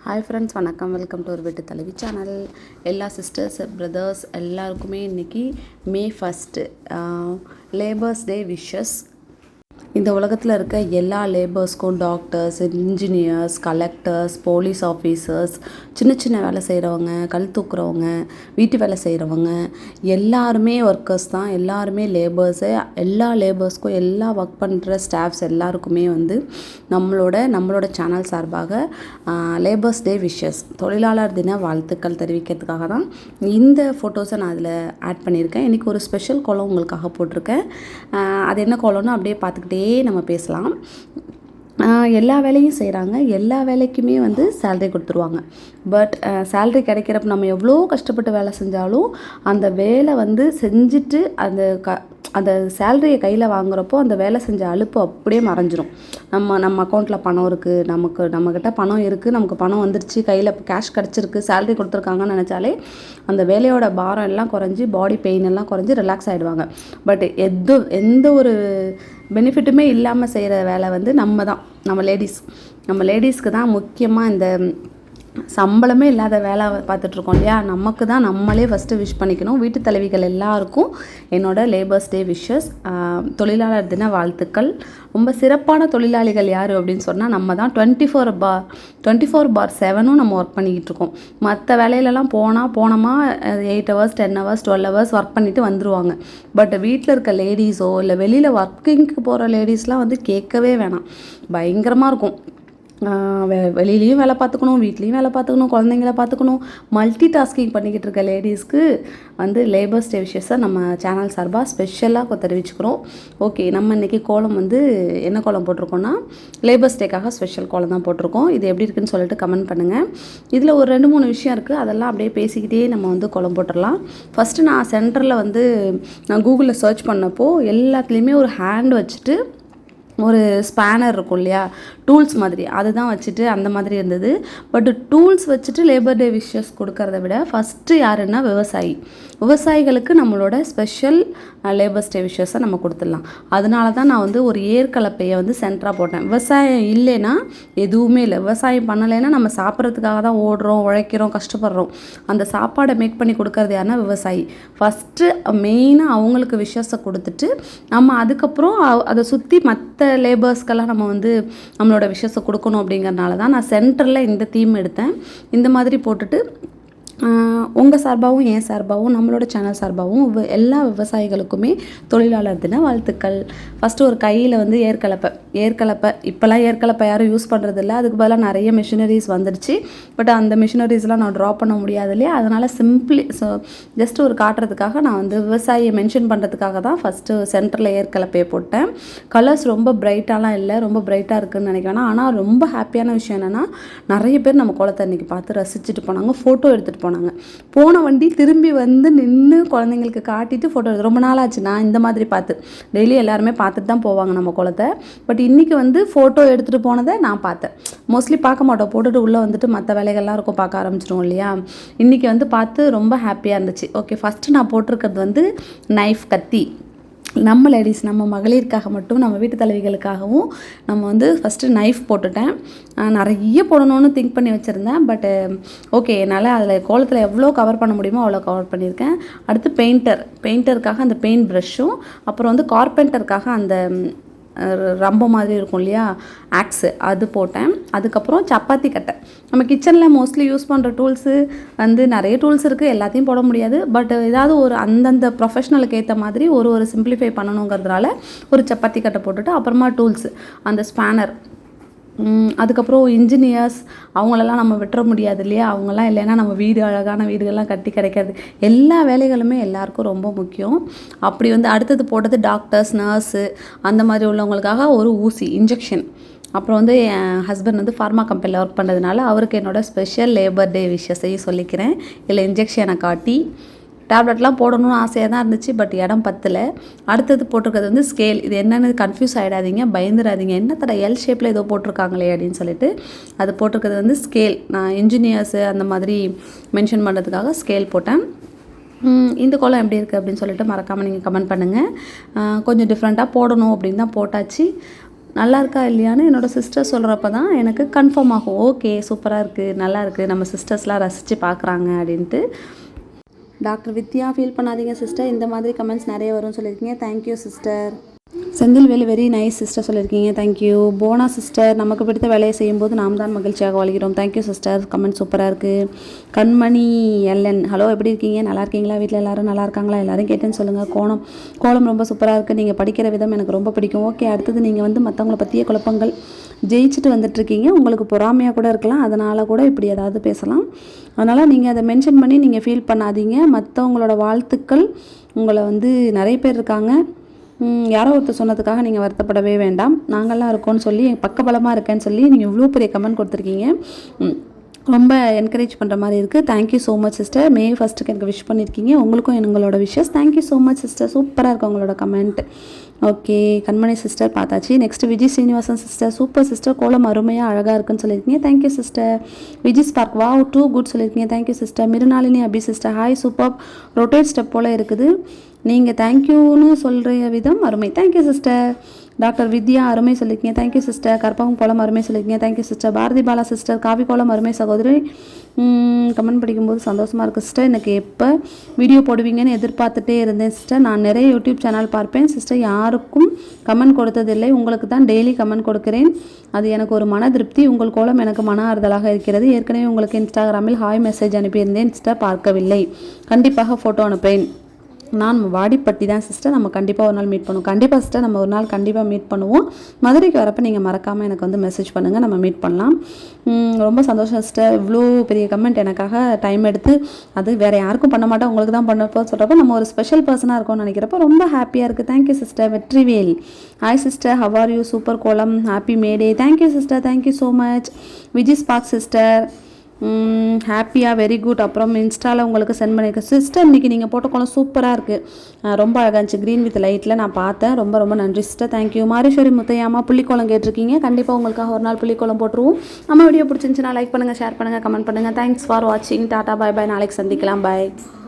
Hi friends, வணக்கம். Welcome to ஒரு வீட்டு தலைவி சேனல். எல்லா சிஸ்டர்ஸ் பிரதர்ஸ் எல்லாருக்குமே இன்றைக்கி மே 1 லேபர்ஸ் டே விஷஸ். இந்த உலகத்தில் இருக்க எல்லா லேபர்ஸ்க்கும் doctors, engineers, collectors, police officers, சின்ன சின்ன வேலை செய்கிறவங்க, கல் தூக்குறவங்க, வீட்டு வேலை செய்கிறவங்க எல்லாருமே ஒர்க்கர்ஸ் தான். எல்லாருமே லேபர்ஸு. எல்லா லேபர்ஸ்க்கும், எல்லா ஒர்க் பண்ணுற ஸ்டாஃப்ஸ் எல்லாருக்குமே நம்மளோட சேனல் சார்பாக லேபர்ஸ் டே விஷஸ், தொழிலாளர் தின வாழ்த்துக்கள் தெரிவிக்கிறதுக்காக தான் இந்த ஃபோட்டோஸை நான் அதில் ஆட் பண்ணியிருக்கேன். இன்றைக்கி ஒரு ஸ்பெஷல் கோலம் உங்களுக்காக போட்டிருக்கேன். அது என்ன கோலம்னு அப்படியே பார்த்துக்கிட்டே நம்ம பேசலாம். எல்லா வேலையும் செய்கிறாங்க. எல்லா வேலைக்குமே சேலரி கொடுத்துருவாங்க. பட் சேலரி கிடைக்கிறப்ப நம்ம எவ்வளோ கஷ்டப்பட்டு வேலை செஞ்சாலும் அந்த வேலை செஞ்சுட்டு அந்த சேலரியை கையில் வாங்குறப்போ அந்த வேலை செஞ்ச அலுப்பு அப்படியே மறைஞ்சிரும். நம்ம அக்கௌண்ட்டில் பணம் இருக்குது, நம்மக்கிட்ட பணம் இருக்குது, நமக்கு பணம் வந்துருச்சு, கையில் கேஷ் கிடச்சிருக்கு, சேலரி கொடுத்துருக்காங்கன்னு நினச்சாலே அந்த வேலையோட பாரம் எல்லாம் குறைஞ்சி, பாடி பெயின் எல்லாம் குறைஞ்சி ரிலாக்ஸ் ஆகிடுவாங்க. பட் எந்த ஒரு பெனிஃபிட்டுமே இல்லாமல் செய்கிற வேலை நம்ம லேடிஸ்க்கு தான் முக்கியமாக இந்த சம்பளமே இல்லாத வேலை பார்த்துட்ருக்கோம் இல்லையா. நமக்கு தான் நம்மளே ஃபஸ்ட்டு விஷ் பண்ணிக்கணும். வீட்டு தலைவிகள் எல்லாருக்கும் என்னோடய லேபர்ஸ் டே விஷஸ், தொழிலாளர் தின வாழ்த்துக்கள். ரொம்ப சிறப்பான தொழிலாளிகள் யார் அப்படின்னு சொன்னால் நம்ம தான். 24/7 நம்ம ஒர்க் பண்ணிக்கிட்டு இருக்கோம். மற்ற வேலையிலலாம் போனோமா 8 hours 10 hours 12 hours ஒர்க் பண்ணிவிட்டு வந்துடுவாங்க. பட் வீட்டில் இருக்க லேடிஸோ இல்லை வெளியில் ஒர்க்கிங்க்கு போகிற லேடிஸ்லாம் கேட்கவே வேணாம், பயங்கரமாக இருக்கும். வெளியிலையும் வேலை பார்த்துக்கணும், வீட்லேயும் வேலை பார்த்துக்கணும், குழந்தைங்கள பார்த்துக்கணும், மல்டி டாஸ்கிங் பண்ணிக்கிட்டு இருக்க லேடிஸ்க்கு லேபர்ஸ் டே விஷஸை நம்ம சேனல் சார்பாக ஸ்பெஷலாக தெரிவிச்சுக்கிறோம். ஓகே, நம்ம இன்றைக்கி கோலம் என்ன கோலம் போட்டிருக்கோன்னா லேபர்ஸ் டேக்காக ஸ்பெஷல் கோலம் தான் போட்டிருக்கோம். இது எப்படி இருக்குன்னு சொல்லிட்டு கமெண்ட் பண்ணுங்கள். இதில் ஒரு 2-3 விஷயம் இருக்குது, அதெல்லாம் அப்படியே பேசிக்கிட்டே நம்ம கோலம் போட்டுடலாம். ஃபஸ்ட்டு நான் சென்டரில் நான் கூகுளில் சர்ச் பண்ணப்போ எல்லாத்துலேயுமே ஒரு ஹேண்ட் வச்சுட்டு ஒரு ஸ்பேனர் இருக்கும் இல்லையா, டூல்ஸ் மாதிரி, அதுதான் வச்சுட்டு அந்த மாதிரி இருந்தது. பட் டூல்ஸ் வச்சுட்டு லேபர் டே விஷஸ் கொடுக்கறத விட ஃபஸ்ட்டு யாருன்னா விவசாயிகளுக்கு நம்மளோட ஸ்பெஷல் லேபர்ஸ் டே விஷஸை நம்ம கொடுத்துடலாம். அதனால தான் நான் ஒரு ஏற்கலப்பையை சென்டராக போட்டேன். விவசாயம் இல்லைன்னா எதுவுமே இல்லை. விவசாயம் பண்ணலைன்னா நம்ம சாப்பிட்றதுக்காக தான் ஓடுறோம், உழைக்கிறோம், கஷ்டப்படுறோம். அந்த சாப்பாடை மேக் பண்ணி கொடுக்கறது யாருன்னா விவசாயி. ஃபஸ்ட்டு மெயினாக அவங்களுக்கு விஷஸை கொடுத்துட்டு நம்ம அதுக்கப்புறம் அதை சுற்றி மற்ற லேபர்ஸ்க்கெல்லாம் நம்ம நம்மளோட விஷஸை கொடுக்கணும். அப்படிங்கிறனால தான் நான் சென்டரில் இந்த தீம் எடுத்தேன். இந்த மாதிரி போட்டுட்டு உங்கள் சார்பாகவும் என் சார்பாகவும் நம்மளோட சேனல் சார்பாகவும் எல்லா விவசாயிகளுக்குமே தொழிலாளர் தின வாழ்த்துக்கள். ஃபஸ்ட்டு ஒரு கையில் ஏற்கலப்பை இப்போல்லாம் ஏற்கலப்பை யாரும் யூஸ் பண்ணுறதில்ல. அதுக்கு பதிலாக நிறைய மிஷினரிஸ் வந்துடுச்சு. பட் அந்த மிஷினரிஸ்லாம் நான் ட்ரா பண்ண முடியாது இல்லையா. அதனால் ஜஸ்ட் ஒரு காட்டுறதுக்காக நான் விவசாயியை மென்ஷன் பண்ணுறதுக்காக தான் ஃபஸ்ட்டு சென்டரில் ஏற்கலப்பையை போட்டேன். கலர்ஸ் ரொம்ப பிரைட்டாலாம் இல்லை, ரொம்ப பிரைட்டாக இருக்குதுன்னு நினைக்கிறேன். ஆனால் ரொம்ப ஹாப்பியான விஷயம் என்னென்னா நிறைய பேர் நம்ம கோலத்தை அன்றைக்கி பார்த்து ரசிச்சுட்டு போனாங்க, ஃபோட்டோ எடுத்துகிட்டு போன வண்டி திரும்பி நின்று குழந்தைங்களுக்கு காட்டிட்டு ஃபோட்டோ எடுத்து ரொம்ப நாள் ஆச்சு. நான் இந்த மாதிரி பார்த்து டெய்லி எல்லாருமே பார்த்துட்டு தான் போவாங்க நம்ம குளத்தை. பட் இன்றைக்கி ஃபோட்டோ எடுத்துகிட்டு போனதை நான் பார்த்தேன். மோஸ்ட்லி பார்க்க மாட்டோம், போட்டுட்டு உள்ளே மற்ற வேலைகள்லாம் இருக்கும், பார்க்க ஆரம்பிச்சிடும் இல்லையா. இன்றைக்கி பார்த்து ரொம்ப ஹாப்பியாக இருந்துச்சு. ஓகே, ஃபஸ்ட்டு நான் போட்டிருக்கிறது நைஃப், கத்தி. நம்ம லேடிஸ், நம்ம மகளிருக்காக மட்டும், நம்ம வீட்டு தலைவிகளுக்காகவும் நம்ம ஃபஸ்ட்டு நைஃப் போட்டுட்டேன். நிறைய போடணும்னு திங்க் பண்ணி வச்சுருந்தேன். பட் ஓகே, என்னால் அதில் கோலத்தில் எவ்வளோ கவர் பண்ண முடியுமோ அவ்வளோ கவர் பண்ணியிருக்கேன். அடுத்து பெயிண்டருக்காக அந்த பெயிண்ட் ப்ரஷ்ஷும், அப்புறம் கார்பெண்டருக்காக அந்த ரொம்ப மாதிரி இருக்கும் இல்லையா, ஆக்ஸு, அது போட்டேன். அதுக்கப்புறம் சப்பாத்தி கட்டை. நம்ம கிச்சனில் மோஸ்ட்லி யூஸ் பண்ணுற டூல்ஸு நிறைய டூல்ஸ் இருக்குது, எல்லாத்தையும் போட முடியாது. பட் ஏதாவது ஒரு அந்தந்த ப்ரொஃபஷ்னலுக்கு ஏற்ற மாதிரி ஒரு சிம்பிளிஃபை பண்ணணுங்கிறதுனால ஒரு சப்பாத்தி கட்டை போட்டுட்டு, அப்புறமா டூல்ஸு, அந்த ஸ்பேனர், அதுக்கப்புறம் இன்ஜினியர்ஸ், அவங்களெல்லாம் நம்ம விட்டுற முடியாது இல்லையா. அவங்கெல்லாம் இல்லைன்னா நம்ம அழகான வீடுகள்லாம் கட்டி கிடைக்காது. எல்லா வேலைகளுமே எல்லாருக்கும் ரொம்ப முக்கியம். அப்படி அடுத்தது போட்டது டாக்டர்ஸ், நர்ஸு, அந்த மாதிரி உள்ளவங்களுக்காக ஒரு ஊசி, இன்ஜெக்ஷன். அப்புறம் என் ஹஸ்பண்ட் ஃபார்மா கம்பெனியில் ஒர்க் பண்ணுறதுனால அவருக்கு என்னோடய ஸ்பெஷல் லேபர் டே விஷஸையும் சொல்லிக்கிறேன். இல்லை இன்ஜெக்ஷனை காட்டி டேப்லெட்லாம் போடணும்னு ஆசையாக தான் இருந்துச்சு. பட் இடம் பத்தலை. அடுத்தது போட்டிருக்கிறது ஸ்கேல். இது என்னென்னு கன்ஃபியூஸ் ஆகிடாதீங்க, பயந்துடாதீங்க, என்ன தடவை எல் ஷேப்பில் ஏதோ போட்டிருக்காங்களே அப்படின்னு சொல்லிட்டு. அது போட்டிருக்கிறது ஸ்கேல். நான் இன்ஜினியர்ஸு அந்த மாதிரி மென்ஷன் பண்ணுறதுக்காக ஸ்கேல் போட்டேன். இந்த கோலம் எப்படி இருக்குது அப்படின்னு சொல்லிட்டு மறக்காமல் நீங்கள் கமெண்ட் பண்ணுங்கள். கொஞ்சம் டிஃப்ரெண்ட்டாக போடணும் அப்படின்னு தான் போட்டாச்சு. நல்லா இருக்கா இல்லையான்னு என்னோடய சிஸ்டர் சொல்கிறப்ப தான் எனக்கு கன்ஃபார்ம் ஆகும். ஓகே சூப்பராக இருக்குது, நல்லா இருக்குது, நம்ம சிஸ்டர்ஸ்லாம் ரசித்து பார்க்குறாங்க அப்படின்ட்டு. டாக்டர் வித்யா ஃபீல் பண்ணாதீங்க சிஸ்டர், இந்த மாதிரி கமெண்ட்ஸ் நிறைய வரும்னு சொல்லியிருக்கீங்க. Thank you sister. Senthilvelu very nice sister சொல்லியிருக்கீங்க. தேங்க்யூ. போனா சிஸ்டர், நமக்கு பிடித்த வேலையை செய்யும்போது நாம் தான் மகிழ்ச்சியாக வாழ்கிறோம். தேங்க்யூ சிஸ்டர், கமெண்ட் சூப்பராக இருக்குது. கண்மணி எல்என், ஹலோ எப்படி இருக்கீங்க, நல்லா இருக்கீங்களா, வீட்டில் எல்லோரும் நல்லா இருக்காங்களா, எல்லோரும் கேட்டேன்னு சொல்லுங்கள். கோலம் ரொம்ப சூப்பராக இருக்குது, நீங்கள் படிக்கிற விதம் எனக்கு ரொம்ப பிடிக்கும். ஓகே, அடுத்தது நீங்கள் வந்து மற்றவங்கள பற்றிய குழப்பங்கள் ஜெயிச்சுட்டு வந்துட்டுருக்கீங்க, உங்களுக்கு பொறாமையாக கூட இருக்கலாம், அதனால் கூட இப்படி ஏதாவது பேசலாம். அதனால் நீங்கள் அதை மென்ஷன் பண்ணி நீங்கள் ஃபீல் பண்ணாதீங்க. மற்றவங்களோட வாழ்த்துக்கள் உங்களை வந்து நிறைய பேர் இருக்காங்க, யாரோ ஒருத்தர் சொன்னதுக்காக நீங்கள் வருத்தப்படவே வேண்டாம். நாங்கள்லாம் இருக்கோன்னு சொல்லி பக்கபலமாக இருக்கேன்னு சொல்லி நீங்கள் இவ்வளோ பெரிய கமெண்ட் கொடுத்துருக்கீங்க, ரொம்ப என்கரேஜ் பண்ணுற மாதிரி இருக்குது. Thank you so much sister. May 1 எனக்கு விஷ் பண்ணியிருக்கீங்க, உங்களுக்கும் எங்களோட wishes. Thank you so much sister, சூப்பராக இருக்குது உங்களோட கமெண்ட். ஓகே, கண்மணி சிஸ்டர் பார்த்தாச்சு. Next Vijay Srinivasan sister, super sister, கோலம் அருமையாக அழகாக இருக்குன்னு சொல்லியிருக்கீங்க. Thank you sister. Vijay Spark, wow too good சொல்லியிருக்கீங்க. Thank you sister. Mirunalini Abhi sister, hi super, rotate step போல் இருக்குது, நீங்கள் தேங்க்யூன்னு சொல்கிற விதம் அருமை. Thank you sister. டாக்டர் வித்யா அருமை சொல்லியிருக்கீங்க. Thank you sister. கற்பகம் கோலம் அருமை சொல்லியிருக்கீங்க. Thank you sister. Bharathi Bala sister, காவி கோலம் அருமை சகோதரி. கமெண்ட் படிக்கும்போது சந்தோஷமாக இருக்குது சிஸ்டர். எனக்கு எப்போ வீடியோ போடுவீங்கன்னு எதிர்பார்த்துட்டே இருந்தேன் சிஸ்டர். நான் நிறைய யூடியூப் சேனல் பார்ப்பேன் சிஸ்டர், யாருக்கும் கமெண்ட் கொடுத்ததில்லை, உங்களுக்கு தான் டெய்லி கமெண்ட் கொடுக்குறேன். அது எனக்கு ஒரு மன திருப்தி. உங்கள் கோலம் எனக்கு மன ஆறுதலாக இருக்கிறது. ஏற்கனவே உங்களுக்கு இன்ஸ்டாகிராமில் ஹாய் மெசேஜ் அனுப்பியிருந்தேன் சிஸ்டர், பார்க்கவில்லை. கண்டிப்பாக ஃபோட்டோ அனுப்பேன். நான் வாடிப்பட்டி தான் சிஸ்டர், நம்ம கண்டிப்பாக ஒரு நாள் மீட் பண்ணுவோம். கண்டிப்பாக சிஸ்டர், நம்ம ஒரு நாள் கண்டிப்பாக மீட் பண்ணுவோம். மதுரைக்கு வரப்போ நீங்கள் மறக்காமல் எனக்கு வந்து மெசேஜ் பண்ணுங்கள், நம்ம மீட் பண்ணலாம். ரொம்ப சந்தோஷம் சிஸ்டர், இவ்வளோ பெரிய கமெண்ட் எனக்காக டைம் எடுத்து, அது வேறு யாருக்கும் பண்ண மாட்டேன், உங்களுக்கு தான் பண்ணப்போ சொல்கிறப்போ நம்ம ஒரு ஸ்பெஷல் பர்சனாக இருக்கோம்னு நினைக்கிறப்போ ரொம்ப ஹாப்பியாக இருக்குது. Thank you sister. Vetrivel, hi sister, how are you, super கோலம், happy May Day. Thank you sister, thank you so much. Vijay Spark sister, ஹாப்பியாக, வெரி குட். அப்புறம் இன்ஸ்டாவில் உங்களுக்கு சென்ட் பண்ணியிருக்கேன் சிஸ்டர். இன்றைக்கி நீங்கள் போட்ட கோலம் சூப்பராக இருக்குது, ரொம்ப அழகாக இருந்துச்சு, க்ரீன் வித் லைட்டில் நான் பார்த்தேன். ரொம்ப ரொம்ப நன்றி சிஸ்டர், தேங்க்யூ. மாரேஸ்வரி முத்தையாமா புள்ளிக்கோலம் கேட்டிருக்கீங்க, கண்டிப்பாக உங்களுக்காக ஒரு நாள் புள்ளிக்கோலம் போட்டுருவோம். நம்ம வீடியோ பிடிச்சிருந்துச்சுன்னா லைக் பண்ணுங்கள், ஷேர் பண்ணுங்கள், கமெண்ட் பண்ணுங்கள். தேங்க்ஸ் ஃபார் வாட்சிங். டாட்டா, பாய் பாய். நாளைக்கு சந்திக்கலாம், பாய்.